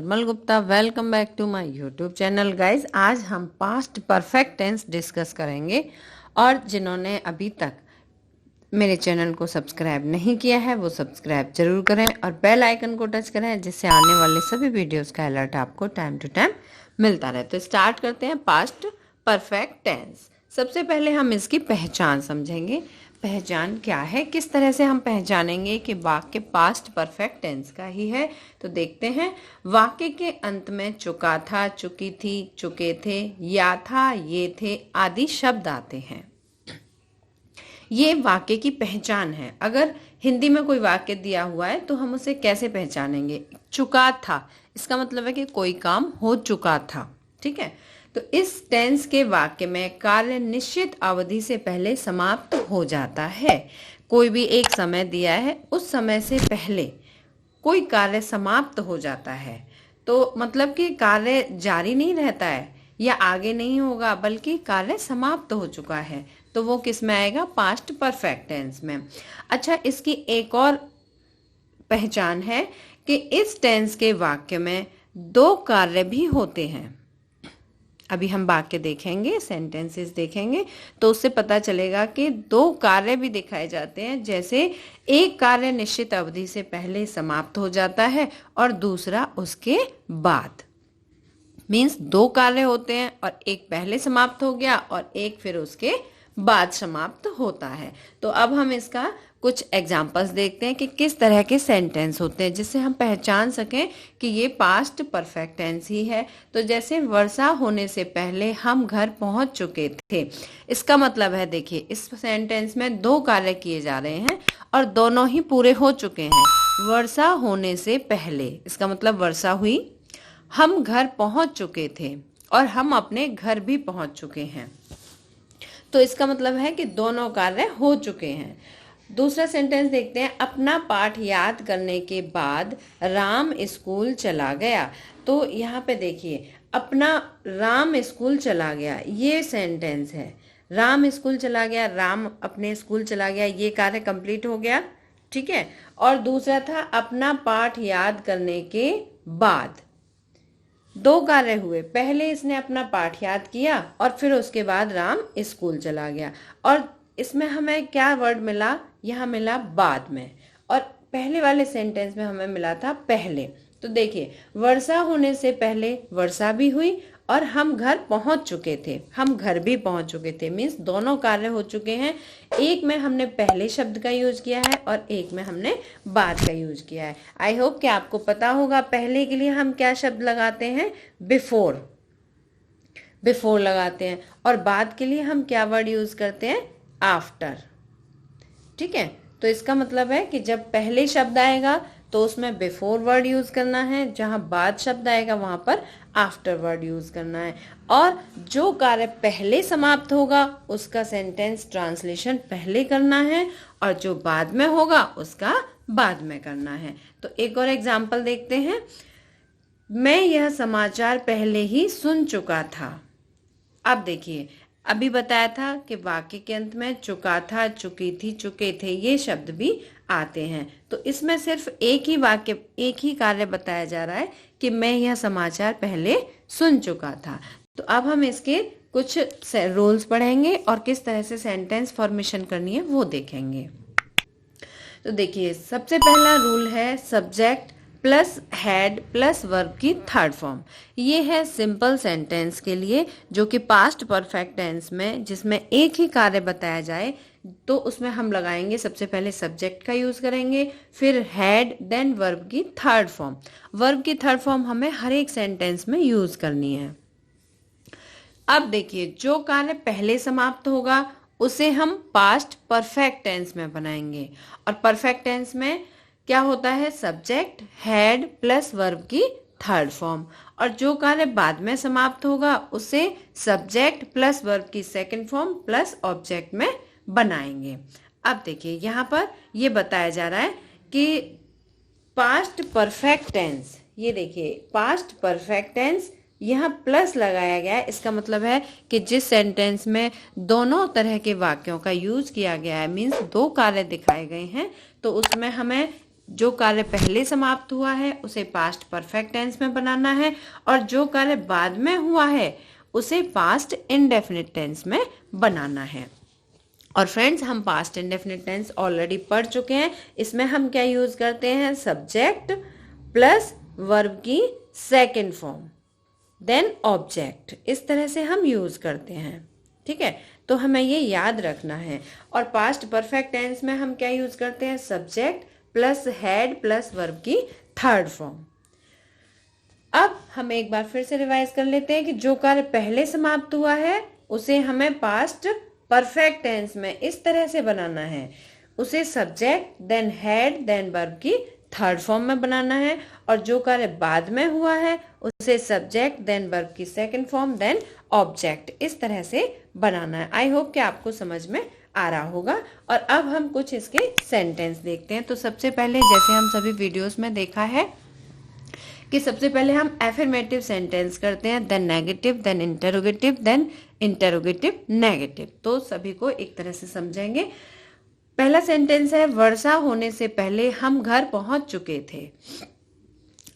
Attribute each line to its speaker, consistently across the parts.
Speaker 1: Nirmal Gupta. Welcome back to my YouTube channel guys. आज हम past perfect tense discuss करेंगे और जिन्होंने अभी तक मेरे चैनल को सब्सक्राइब नहीं किया है वो सब्सक्राइब जरूर करें और बेल आइकन को टच करें जिससे आने वाले सभी वीडियोस का अलर्ट आपको टाइम टू टाइम मिलता रहे। तो स्टार्ट करते हैं पास्ट परफेक्ट टेंस। सबसे पहले हम इसकी पहचान समझेंगे। पहचान क्या है, किस तरह से हम पहचानेंगे कि वाक्य पास्ट परफेक्ट टेंस का ही है। तो देखते हैं, वाक्य के अंत में चुका था, चुकी थी, चुके थे, या था, ये थे आदि शब्द आते हैं। ये वाक्य की पहचान है। अगर हिंदी में कोई वाक्य दिया हुआ है तो हम उसे कैसे पहचानेंगे? चुका था, इसका मतलब है कि कोई काम हो चुका था। ठीक है, तो इस टेंस के वाक्य में कार्य निश्चित अवधि से पहले समाप्त हो जाता है। कोई भी एक समय दिया है, उस समय से पहले कोई कार्य समाप्त हो जाता है। तो मतलब कि कार्य जारी नहीं रहता है या आगे नहीं होगा, बल्कि कार्य समाप्त हो चुका है। तो वो किस में आएगा? पास्ट परफेक्ट टेंस में। अच्छा, इसकी एक और पहचान है कि इस टेंस के वाक्य में दो कार्य भी होते हैं। अभी हम वाक्य देखेंगे, सेंटेंसेस देखेंगे तो उससे पता चलेगा कि दो कार्य भी दिखाए जाते हैं। जैसे एक कार्य निश्चित अवधि से पहले समाप्त हो जाता है और दूसरा उसके बाद। मीन्स दो कार्य होते हैं और एक पहले समाप्त हो गया और एक फिर उसके बाद समाप्त होता है। तो अब हम इसका कुछ एग्जाम्पल्स देखते हैं कि किस तरह के सेंटेंस होते हैं जिससे हम पहचान सकें कि ये पास्ट परफेक्ट टेंस ही है। तो जैसे वर्षा होने से पहले हम घर पहुंच चुके थे, इसका मतलब है, देखिए इस सेंटेंस में दो कार्य किए जा रहे हैं और दोनों ही पूरे हो चुके हैं। वर्षा होने से पहले, इसका मतलब वर्षा हुई, हम घर पहुंच चुके थे और हम अपने घर भी पहुंच चुके हैं। तो इसका मतलब है कि दोनों कार्य हो चुके हैं। दूसरा सेंटेंस देखते हैं, अपना पाठ याद करने के बाद राम स्कूल चला गया। तो यहाँ पे देखिए, अपना राम स्कूल चला गया, ये सेंटेंस है। राम स्कूल चला गया, राम अपने स्कूल चला गया, ये कार्य कंप्लीट हो गया। ठीक है, और दूसरा था अपना पाठ याद करने के बाद। दो कार्य हुए, पहले इसने अपना पाठ याद किया और फिर उसके बाद राम स्कूल चला गया। और इसमें हमें क्या वर्ड मिला? यहाँ मिला बाद में, और पहले वाले सेंटेंस में हमें मिला था पहले। तो देखिए, वर्षा होने से पहले वर्षा भी हुई और हम घर पहुंच चुके थे, हम घर भी पहुंच चुके थे। मीन्स दोनों कार्य हो चुके हैं। एक में हमने पहले शब्द का यूज किया है और एक में हमने बाद का यूज किया है। आई होप कि आपको पता होगा पहले के लिए हम क्या शब्द लगाते हैं? बिफोर, बिफोर लगाते हैं। और बाद के लिए हम क्या वर्ड यूज करते हैं? आफ्टर। ठीक है, तो इसका मतलब है कि जब पहले शब्द आएगा तो उसमें बिफोर वर्ड यूज करना है, जहां बाद शब्द आएगा वहां पर आफ्टर वर्ड यूज करना है। और जो कार्य पहले समाप्त होगा उसका सेंटेंस ट्रांसलेशन पहले करना है और जो बाद में होगा उसका बाद में करना है। तो एक और एग्जाम्पल देखते हैं, मैं यह समाचार पहले ही सुन चुका था। अब देखिए, अभी बताया था कि वाक्य के अंत में चुका था, चुकी थी, चुके थे, ये शब्द भी आते हैं। तो इसमें सिर्फ एक ही वाक्य, एक ही कार्य बताया जा रहा है कि मैं यह समाचार पहले सुन चुका था। तो अब हम इसके कुछ रूल्स पढ़ेंगे और किस तरह से सेंटेंस फॉर्मेशन करनी है वो देखेंगे। तो देखिए, सबसे पहला रूल है subject plus had plus verb की थर्ड फॉर्म। ये है सिंपल सेंटेंस के लिए, जो कि पास्ट परफेक्ट टेंस में जिसमें एक ही कार्य बताया जाए तो उसमें हम लगाएंगे सबसे पहले सब्जेक्ट का यूज करेंगे, फिर हैड, देन वर्ब की थर्ड फॉर्म। वर्ब की थर्ड फॉर्म हमें हर एक सेंटेंस में यूज करनी है। अब देखिए, जो कार्य पहले समाप्त होगा उसे हम पास्ट परफेक्ट टेंस में बनाएंगे। और परफेक्ट टेंस में क्या होता है? सब्जेक्ट, हैड प्लस वर्ब की थर्ड फॉर्म। और जो कार्य बाद में समाप्त होगा उसे सब्जेक्ट प्लस वर्ब की सेकंड फॉर्म प्लस ऑब्जेक्ट में बनाएंगे। अब देखिए, यहाँ पर ये बताया जा रहा है कि पास्ट परफेक्ट टेंस, ये देखिए पास्ट परफेक्ट टेंस, यहाँ प्लस लगाया गया है। इसका मतलब है कि जिस सेंटेंस में दोनों तरह के वाक्यों का यूज किया गया है, मीन्स दो कार्य दिखाए गए हैं, तो उसमें हमें जो कार्य पहले समाप्त हुआ है उसे पास्ट परफेक्ट टेंस में बनाना है, और जो कार्य बाद में हुआ है उसे पास्ट इंडेफिनिट टेंस में बनाना है। और फ्रेंड्स, हम पास्ट इंडेफिनिट टेंस ऑलरेडी पढ़ चुके हैं। इसमें हम क्या यूज करते हैं, सब्जेक्ट प्लस वर्ब की सेकेंड फॉर्म देन ऑब्जेक्ट, इस तरह से हम यूज करते हैं। ठीक है, तो हमें ये याद रखना है। और पास्ट परफेक्ट टेंस में हम क्या यूज करते हैं, subject plus had plus verb की थर्ड फॉर्म। अब हम एक बार फिर से रिवाइज कर लेते हैं कि जो कार्य पहले समाप्त हुआ है उसे हमें पास्ट परफेक्ट टेंस में इस तरह से बनाना है, उसे subject then had then verb की थर्ड फॉर्म में बनाना है, और जो कार्य बाद में हुआ है उसे सब्जेक्ट देन वर्ब की सेकंड फॉर्म देन ऑब्जेक्ट, इस तरह से बनाना है। आई होप कि आपको समझ में आ रहा होगा। और अब हम कुछ इसके सेंटेंस देखते हैं। तो सबसे पहले, जैसे हम सभी वीडियोस में देखा है कि सबसे पहले हम एफर्मेटिव सेंटेंस करते हैं, then negative, then interrogative, then interrogative negative. तो सभी को एक तरह से समझेंगे। पहला सेंटेंस है, वर्षा होने से पहले हम घर पहुंच चुके थे।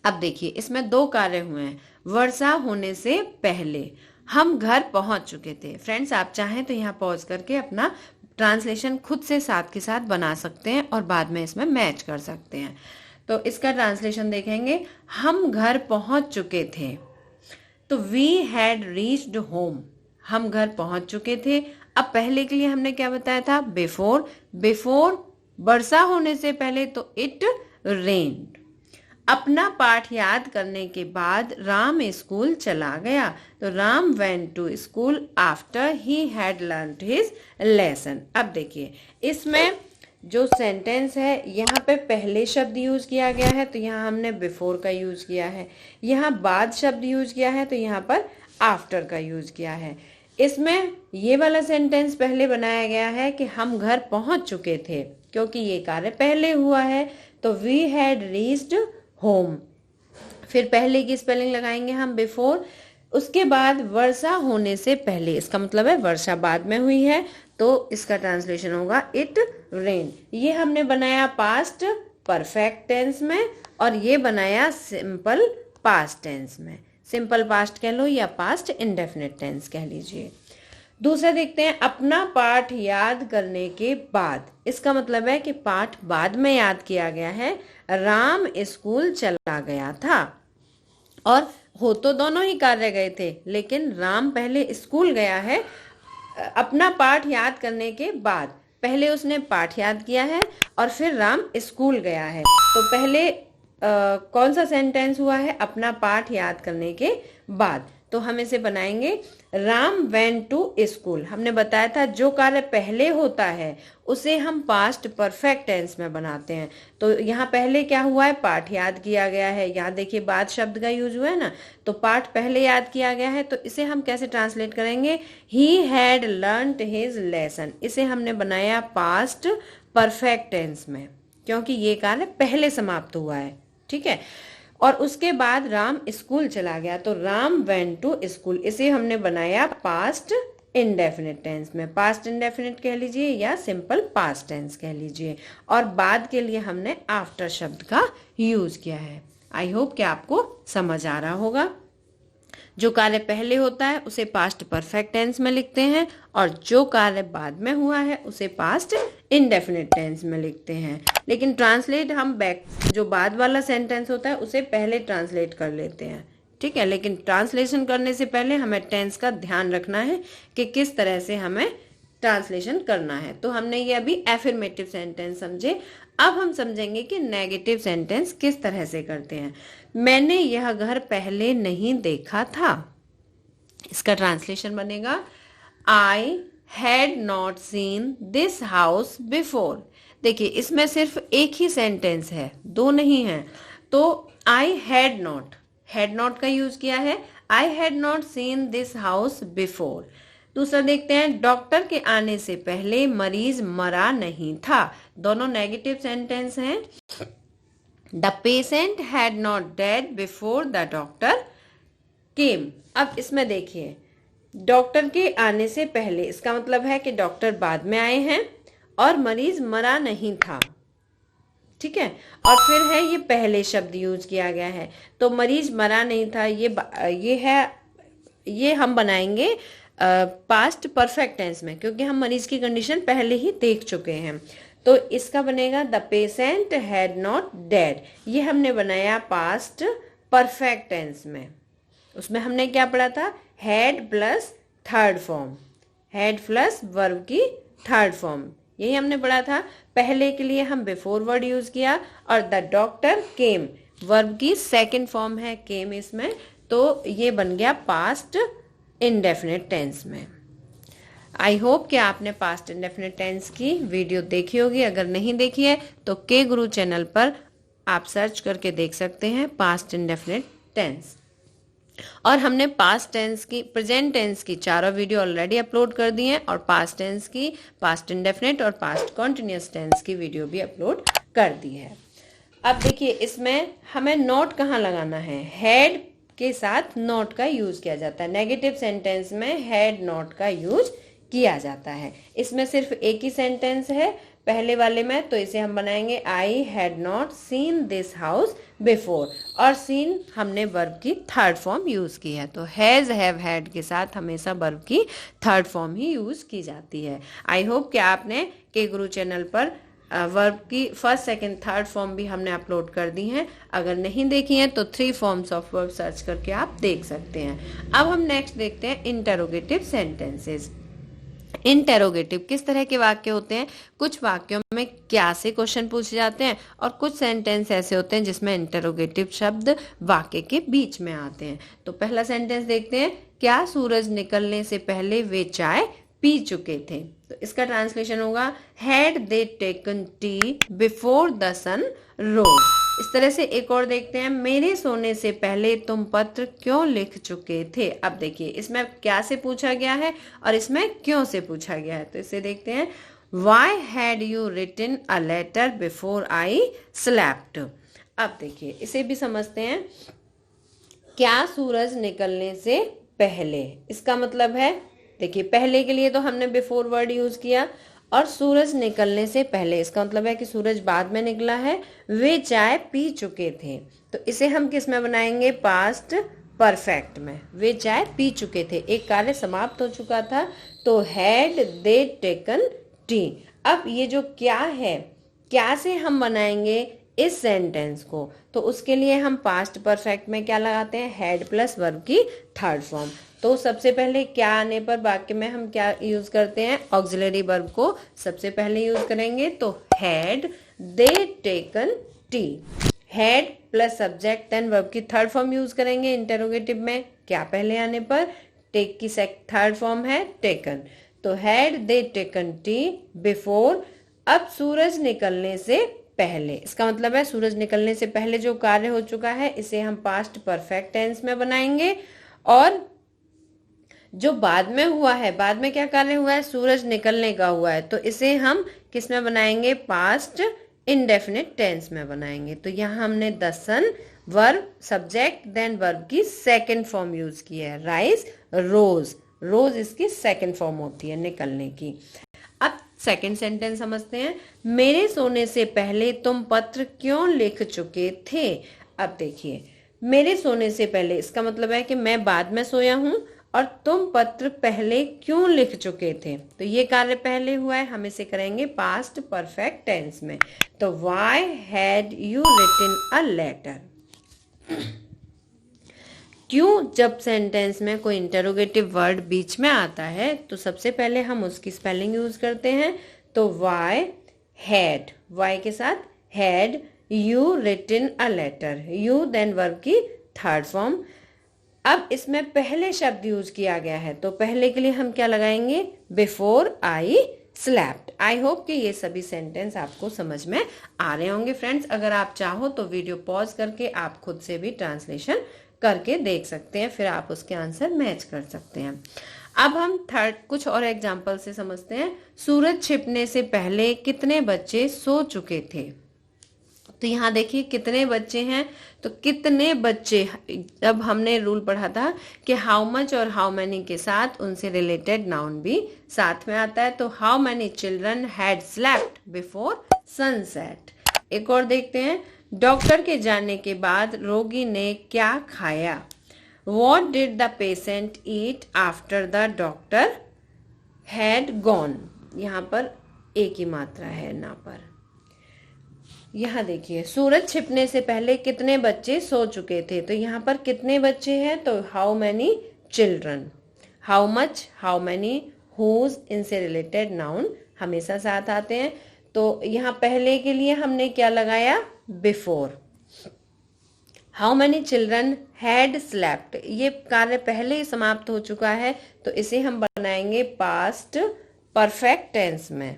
Speaker 1: अब देखिए, इसमें दो कार्य हुए हैं। वर्षा होने से पहले हम घर पहुंच चुके थे। फ्रेंड्स, आप चाहें तो यहाँ पॉज करके अपना ट्रांसलेशन खुद से साथ के साथ बना सकते हैं और बाद में इसमें मैच कर सकते हैं। तो इसका ट्रांसलेशन देखेंगे, हम घर पहुंच चुके थे। तो वी हैड रीच्ड होम, हम घर पहुंच चुके थे। अब पहले के लिए हमने क्या बताया था, बिफोर। बिफोर वर्षा होने से पहले तो इट रेन्ड। अपना पाठ याद करने के बाद राम स्कूल चला गया। तो Ram went to school after he had learned his lesson. अब देखिए, इसमें जो सेंटेंस है यहाँ पे पहले शब्द यूज किया गया है, तो यहाँ हमने बिफोर का यूज किया है। यहाँ बाद शब्द यूज किया है, तो यहाँ पर आफ्टर का यूज किया है। इसमें ये वाला सेंटेंस पहले बनाया गया है कि हम घर पहुंच चुके थे, क्योंकि ये कार्य पहले हुआ है। तो वी हैड रीच्ड होम, फिर पहले की स्पेलिंग लगाएंगे हम बिफोर, उसके बाद वर्षा होने से पहले, इसका मतलब है वर्षा बाद में हुई है, तो इसका ट्रांसलेशन होगा इट रेन। ये हमने बनाया पास्ट परफेक्ट टेंस में, और ये बनाया सिंपल पास्ट टेंस में। सिंपल पास्ट कह लो या पास्ट इंडेफिनिट टेंस कह लीजिए। दूसरा देखते हैं, अपना पाठ याद करने के बाद। इसका मतलब है कि पाठ बाद में याद किया गया है। राम स्कूल चला गया था, और हो तो दोनों ही कार्य गए थे, लेकिन राम पहले स्कूल गया है अपना पाठ याद करने के बाद। पहले उसने पाठ याद किया है और फिर राम स्कूल गया है। तो पहले कौन सा सेंटेंस हुआ है, अपना पाठ याद करने के बाद। तो हम इसे बनाएंगे, राम वेंट टू स्कूल। हमने बताया था जो कार्य पहले होता है उसे हम पास्ट परफेक्ट टेंस में बनाते हैं। तो यहाँ पहले क्या हुआ है, पाठ याद किया गया है। यहाँ देखिए बाद शब्द का यूज हुआ है ना, तो पाठ पहले याद किया गया है। तो इसे हम कैसे ट्रांसलेट करेंगे, he had learned his lesson. इसे हमने बनाया पास्ट परफेक्ट टेंस में, क्योंकि ये कार्य पहले समाप्त हुआ है। ठीक है, और उसके बाद राम स्कूल चला गया, तो राम वेंट टू स्कूल। इसे हमने बनाया पास्ट इंडेफिनिट टेंस में। पास्ट इंडेफिनिट कह लीजिए या सिंपल पास्ट टेंस कह लीजिए, और बाद के लिए हमने आफ्टर शब्द का यूज किया है। आई होप कि आपको समझ आ रहा होगा। जो कार्य पहले होता है उसे पास्ट परफेक्ट टेंस में लिखते हैं, और जो कार्य बाद में हुआ है उसे पास्ट इंडेफिनिट टेंस में लिखते हैं। लेकिन ट्रांसलेट हम बैक, जो बाद वाला सेंटेंस होता है उसे पहले ट्रांसलेट कर लेते हैं। ठीक है, लेकिन ट्रांसलेशन करने से पहले हमें टेंस का ध्यान रखना है कि किस तरह से हमें ट्रांसलेशन करना है। तो हमने ये अभी एफर्मेटिव सेंटेंस समझे। अब हम समझेंगे कि नेगेटिव सेंटेंस किस तरह से करते हैं। मैंने यह घर पहले नहीं देखा था। इसका ट्रांसलेशन बनेगा, I had not seen this house before. देखिए, इसमें सिर्फ एक ही सेंटेंस है, दो नहीं है। तो आई हैड नॉट का यूज किया है, I had not seen this house before. दूसरा देखते हैं, डॉक्टर के आने से पहले मरीज मरा नहीं था। दोनों नेगेटिव सेंटेंस हैं। The patient had not dead before the doctor केम। अब इसमें देखिए, डॉक्टर के आने से पहले, इसका मतलब है कि डॉक्टर बाद में आए हैं, और मरीज मरा नहीं था। ठीक है। और फिर है ये पहले शब्द यूज किया गया है, तो मरीज मरा नहीं था, ये है, ये हम बनाएंगे पास्ट परफेक्ट टेंस में, क्योंकि हम मरीज की कंडीशन पहले ही देख चुके हैं। तो इसका बनेगा the patient had not dead, ये हमने बनाया पास्ट परफेक्ट टेंस में। उसमें हमने क्या पढ़ा था, had plus third form, had plus verb की थर्ड फॉर्म, यही हमने पढ़ा था। पहले के लिए हम बिफोर वर्ड यूज किया, और द डॉक्टर केम वर्ब की सेकंड फॉर्म है केम इसमें, तो ये बन गया पास्ट इंडेफिनिट टेंस में। आई होप कि आपने पास्ट इंडेफिनिट टेंस की वीडियो देखी होगी। अगर नहीं देखी है तो के गुरु चैनल पर आप सर्च करके देख सकते हैं पास्ट इंडेफिनिट टेंस। और हमने पास्ट टेंस की, प्रेजेंट टेंस की चारों वीडियो ऑलरेडी अपलोड कर दी हैं, और पास्ट टेंस की, पास्ट इंडेफिनिट और पास्ट कॉन्टिन्यूअस टेंस की वीडियो भी अपलोड कर दी है। अब देखिए इसमें हमें नोट कहाँ लगाना है, हैड के साथ नोट का यूज किया जाता है। नेगेटिव सेंटेंस में हैड नॉट का यूज किया जाता है। इसमें सिर्फ एक ही सेंटेंस है पहले वाले में, तो इसे हम बनाएंगे I had not seen this house before, और सीन हमने वर्ब की थर्ड फॉर्म यूज की है। तो हैज, हैव, हैड के साथ हमेशा वर्ब की थर्ड फॉर्म ही यूज की जाती है। आई होप कि आपने के गुरु चैनल पर वर्ब की फर्स्ट, सेकंड, थर्ड फॉर्म भी हमने अपलोड कर दी हैं। अगर नहीं देखी हैं तो 3 फॉर्म्स ऑफ वर्ब सर्च करके आप देख सकते हैं। अब हम नेक्स्ट देखते हैं इंटरोगेटिव सेंटेंसेस। इंटेरोगेटिव किस तरह के वाक्य होते हैं, कुछ वाक्यों में क्या से क्वेश्चन पूछे जाते हैं, और कुछ सेंटेंस ऐसे होते हैं जिसमें इंटेरोगेटिव शब्द वाक्य के बीच में आते हैं। तो पहला सेंटेंस देखते हैं, क्या सूरज निकलने से पहले वे चाय पी चुके थे। तो इसका ट्रांसलेशन होगा had they taken tea before the sun rose. इस तरह से एक और देखते हैं, मेरे सोने से पहले तुम पत्र क्यों लिख चुके थे। अब देखिए इसमें क्या से पूछा गया है और इसमें क्यों से पूछा गया है। तो इसे देखते हैं, why had you written a letter before I slept. अब देखिए इसे भी समझते हैं, क्या सूरज निकलने से पहले, इसका मतलब है, देखिए पहले के लिए तो हमने बिफोर वर्ड यूज किया, और सूरज निकलने से पहले इसका मतलब है कि सूरज बाद में निकला है, वे चाय पी चुके थे। तो इसे हम किस में बनाएंगे, पास्ट परफेक्ट में। वे चाय पी चुके थे, एक कार्य समाप्त हो चुका था, तो हैड दे टेकन टी। अब ये जो क्या है, क्या से हम बनाएंगे इस सेंटेंस को, तो उसके लिए हम पास्ट परफेक्ट में क्या लगाते हैं, हैड प्लस वर्ब की थर्ड फॉर्म। तो सबसे पहले क्या आने पर वाक्य में हम क्या यूज करते हैं, ऑक्सिलरी वर्ब को सबसे पहले यूज करेंगे। तो had they taken tea, had plus subject then verb की थर्ड फॉर्म यूज करेंगे इंटरोगेटिव में। क्या पहले आने पर, टेक की थर्ड फॉर्म है टेकन, तो had they taken tea before. अब सूरज निकलने से पहले, इसका मतलब है सूरज निकलने से पहले जो कार्य हो चुका है इसे हम पास्ट परफेक्ट टेंस में बनाएंगे, और जो बाद में हुआ है, बाद में क्या कार्य हुआ है, सूरज निकलने का हुआ है, तो इसे हम किस में बनाएंगे, पास्ट इंडेफिनिट टेंस में बनाएंगे। तो यहाँ हमने the sun verb subject then verb की सेकंड फॉर्म यूज की है, राइज रोज, रोज इसकी सेकंड फॉर्म होती है निकलने की। अब सेकंड सेंटेंस समझते हैं, मेरे सोने से पहले तुम पत्र क्यों लिख चुके थे। अब देखिए मेरे सोने से पहले, इसका मतलब है कि मैं बाद में सोया हूं, और तुम पत्र पहले क्यों लिख चुके थे, तो ये कार्य पहले हुआ है, हम इसे करेंगे पास्ट परफेक्ट टेंस में। तो why had you written a letter. क्यों, जब सेंटेंस में कोई इंटरोगेटिव वर्ड बीच में आता है तो सबसे पहले हम उसकी स्पेलिंग यूज करते हैं। तो वाई हैड, वाई के साथ had you written a letter, you then verb की थर्ड फॉर्म। अब इसमें पहले शब्द यूज किया गया है, तो पहले के लिए हम क्या लगाएंगे, before I slapped. I hope कि ये सभी सेंटेंस आपको समझ में आ रहे होंगे फ्रेंड्स। अगर आप चाहो तो वीडियो पॉज करके आप खुद से भी ट्रांसलेशन करके देख सकते हैं, फिर आप उसके आंसर मैच कर सकते हैं। अब हम थर्ड कुछ और एग्जाम्पल से समझते हैं। सूरज छिपने से पहले कितने बच्चे सो चुके थे। तो यहाँ देखिए कितने बच्चे हैं, तो कितने बच्चे, जब हमने रूल पढ़ा था कि हाउ मच और हाउ मैनी के साथ उनसे रिलेटेड नाउन भी साथ में आता है। तो how many children had slept before sunset. एक और देखते हैं, डॉक्टर के जाने के बाद रोगी ने क्या खाया। What did the patient eat after the doctor had gone? यहाँ पर एक ही मात्रा है ना पर। यहाँ देखिए, सूरज छिपने से पहले कितने बच्चे सो चुके थे, तो यहाँ पर कितने बच्चे हैं, तो how many children. How much, how many, whose, इनसे रिलेटेड नाउन हमेशा साथ आते हैं। तो यहाँ पहले के लिए हमने क्या लगाया, before. How many children had slept, ये कार्य पहले ही समाप्त हो चुका है, तो इसे हम बनाएंगे पास्ट परफेक्ट टेंस में।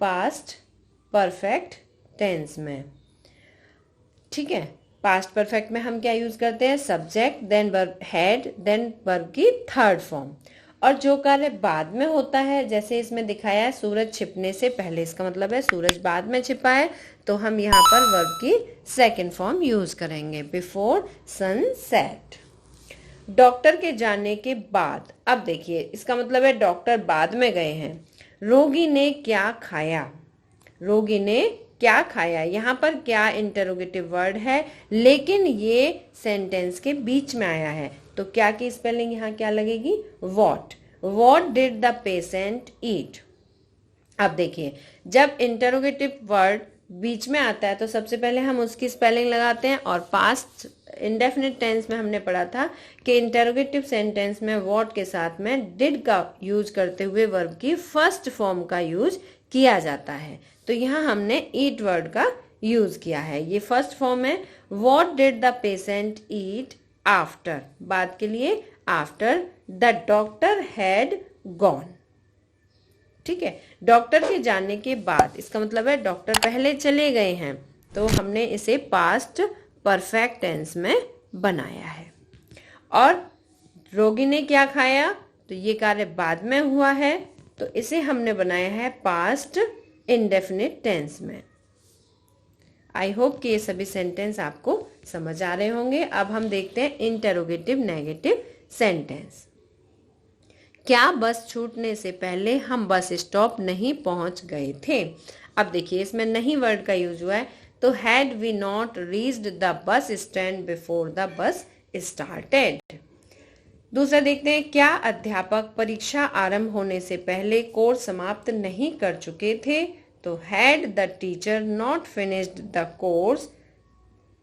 Speaker 1: पास्ट परफेक्ट टेंस में, ठीक है। पास्ट परफेक्ट में हम क्या यूज करते हैं, subject, then verb had, then verb की थर्ड फॉर्म। और जो कार्य बाद में होता है, जैसे इसमें दिखाया है सूरज छिपने से पहले, इसका मतलब है सूरज बाद में छिपा है, तो हम यहाँ पर वर्ब की सेकेंड फॉर्म यूज करेंगे, बिफोर सनसेट। डॉक्टर के जाने के बाद, अब देखिए इसका मतलब है डॉक्टर बाद में गए हैं। रोगी ने क्या खाया, रोगी ने क्या खाया, यहाँ पर क्या इंटरोगेटिव वर्ड है, लेकिन ये सेंटेंस के बीच में आया है, तो क्या की स्पेलिंग यहाँ क्या लगेगी, what. What did the patient eat. अब देखिए, जब इंटरोगेटिव वर्ड बीच में आता है तो सबसे पहले हम उसकी स्पेलिंग लगाते हैं, और पास्ट इंडेफिनिट टेंस में हमने पढ़ा था कि इंटरोगेटिव सेंटेंस में वॉट के साथ में डिड का यूज करते हुए वर्ब की फर्स्ट फॉर्म का यूज किया जाता है। तो यहाँ हमने ईट वर्ड का यूज किया है, ये फर्स्ट फॉर्म है। What did the patient eat after, बाद के लिए after the doctor had gone, ठीक है। डॉक्टर के जाने के बाद, इसका मतलब है डॉक्टर पहले चले गए हैं, तो हमने इसे पास्ट परफेक्ट टेंस में बनाया है। और रोगी ने क्या खाया, तो ये कार्य बाद में हुआ है, तो इसे हमने बनाया है पास्ट इंडेफिनिट टेंस में। आई होप कि ये सभी सेंटेंस आपको समझ आ रहे होंगे। अब हम देखते हैं इंटरोगेटिव नेगेटिव सेंटेंस। क्या बस छूटने से पहले हम बस स्टॉप नहीं पहुंच गए थे। अब देखिए, इसमें नहीं वर्ड का यूज हुआ है, तो had we not reached the bus stand before the bus started. दूसरा देखते हैं, क्या अध्यापक परीक्षा आरंभ होने से पहले कोर्स समाप्त नहीं कर चुके थे, तो had the teacher not finished the course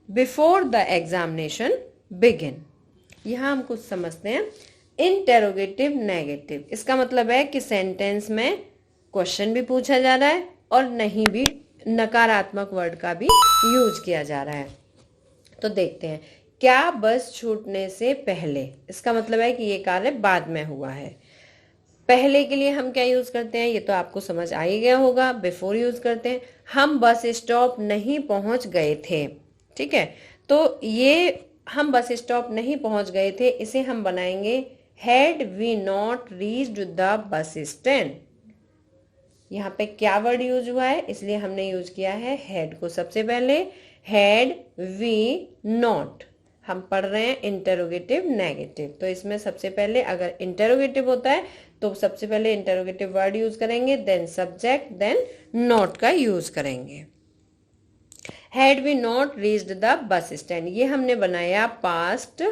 Speaker 1: before the examination begin. यहाँ हम कुछ समझते हैं। इंटेरोगेटिव नेगेटिव, इसका मतलब है कि सेंटेंस में क्वेश्चन भी पूछा जा रहा है और नहीं भी नकारात्मक वर्ड का भी यूज किया जा रहा है। तो देखते हैं, क्या बस छूटने से पहले, इसका मतलब है कि ये कार्य बाद में हुआ है। पहले के लिए हम क्या यूज करते हैं, ये तो आपको समझ आ ही गया होगा, बिफोर यूज करते हैं। हम बस स्टॉप नहीं पहुंच गए थे, ठीक है। तो ये हम बस स्टॉप नहीं पहुंच गए थे, इसे हम बनाएंगे had we not reached the bus stand. यहाँ पे क्या वर्ड यूज हुआ है, इसलिए हमने यूज किया है हैड को सबसे पहले। हैड वी नॉट, हम पढ़ रहे हैं इंटरोगेटिव नेगेटिव, तो इसमें सबसे पहले अगर इंटरोगेटिव होता है तो सबसे पहले इंटरोगेटिव वर्ड यूज करेंगे, देन सब्जेक्ट, देन नॉट का यूज करेंगे। Had we not reached the bus stand, ये हमने बनाया पास्ट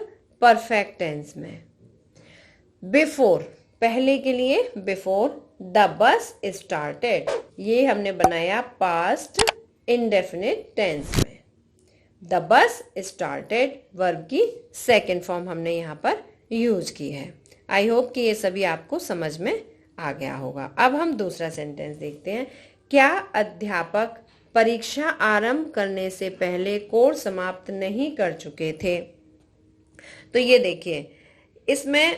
Speaker 1: परफेक्ट टेंस में। बिफोर, पहले के लिए बिफोर द बस स्टार्टेड, ये हमने बनाया पास्ट इंडेफिनिट टेंस में। द बस स्टार्टेड वर्ब की सेकेंड फॉर्म हमने यहाँ पर यूज की है। आई होप कि ये सभी आपको समझ में आ गया होगा। अब हम दूसरा सेंटेंस देखते हैं। क्या अध्यापक परीक्षा आरंभ करने से पहले कोर्स समाप्त नहीं कर चुके थे। तो ये देखिए, इसमें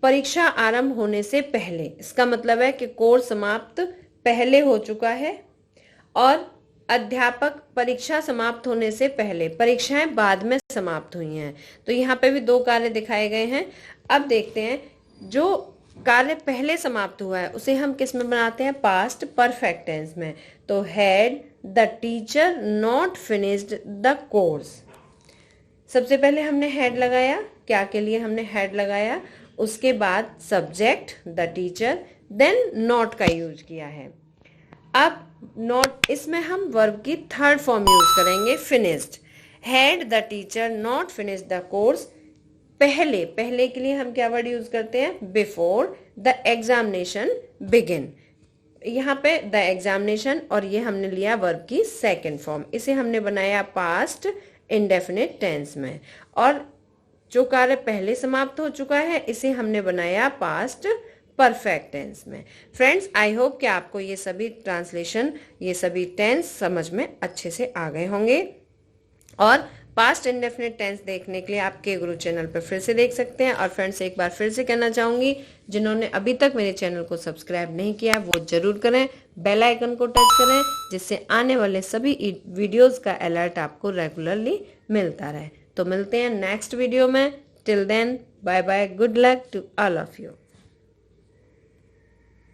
Speaker 1: परीक्षा आरंभ होने से पहले, इसका मतलब है कि कोर्स समाप्त पहले हो चुका है, और अध्यापक परीक्षा समाप्त होने से पहले, परीक्षाएं बाद में समाप्त हुई हैं। तो यहाँ पे भी दो कार्य दिखाए गए हैं। अब देखते हैं, जो कार्य पहले समाप्त हुआ है उसे हम किस में बनाते हैं, पास्ट परफेक्ट टेंस में। तो had the teacher not finished the course, सबसे पहले हमने हैड लगाया, क्या के लिए हमने हैड लगाया, उसके बाद subject the teacher, then not का यूज किया है। अब नॉट, इसमें हम वर्ब की थर्ड फॉर्म यूज करेंगे, finished. Had the teacher not finish the course, पहले, पहले के लिए हम क्या वर्ड यूज करते हैं, बिफोर द एग्जामिनेशन बिगिन। यहाँ पे द एग्जामिनेशन, और ये हमने लिया वर्ब की सेकेंड फॉर्म, इसे हमने बनाया पास्ट इंडेफिनिट टेंस में। और जो कार्य पहले समाप्त हो चुका है इसे हमने बनाया पास्ट परफेक्ट टेंस में। फ्रेंड्स, आई होप कि आपको ये सभी ट्रांसलेशन, ये सभी टेंस समझ में अच्छे से आ गए होंगे। और पास्ट इंडेफिनिट टेंस देखने के लिए आप के गुरु चैनल पर फिर से देख सकते हैं। और फ्रेंड्स, एक बार फिर से कहना चाहूंगी, जिन्होंने अभी तक मेरे चैनल को सब्सक्राइब नहीं किया वो जरूर करें, बेल आइकन को टच करें, जिससे आने वाले सभी वीडियोस का अलर्ट आपको रेगुलरली मिलता रहे। तो मिलते हैं नेक्स्ट वीडियो में। Till then, bye bye, good luck to all of you.